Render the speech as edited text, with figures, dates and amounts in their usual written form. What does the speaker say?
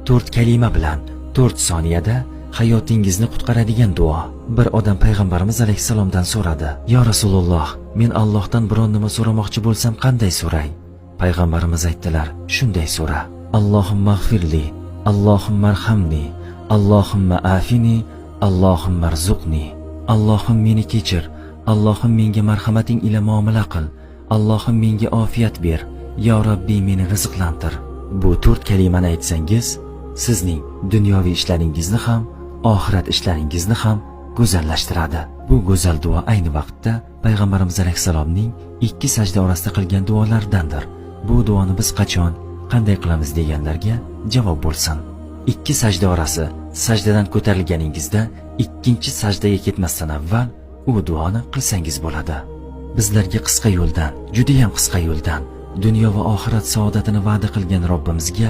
4 kalima bilan 4 soniyada hayotingizni qutqaradigan duo. Bir odam payg'ambarimiz alayhissalomdan so'radi: "Ya Rasululloh, men Allohdan biron nima so'ramoqchi bo'lsam qanday so'ray?" Payg'ambarimiz aytdilar: "Shunday so'ra: Allohumma g'firli, Allohumma arhamni, Allohumma afini, Allohumma rzuqni." Allohim meni kechir, Allohim menga marhamating ila muomala qil, Allohim menga ofiyat ber, yo Robbiy meni rizqlantir. Bu 4 kalimani aytsangiz, sizning dunyoviy ishlaringizni ham, oxirat ishlaringizni ham go'zallashtiradi. Bu go'zal duo ayni vaqtda payg'ambarimiz alayhissalomning 2 sajda orasida qilgan duolaridandir. Bu duoni biz qachon, qanday qilamiz deganlarga javob bo'lsin. 2 sajda orasi sajdadan ko'tarilganingizda 2-chi sajdaga ketmasdan avval u duoni qilsangiz bo'ladi. Bizlarga qisqa yo'ldan, juda ham qisqa yo'ldan dunyo va oxirat saodatini va'da qilgan Robbimizga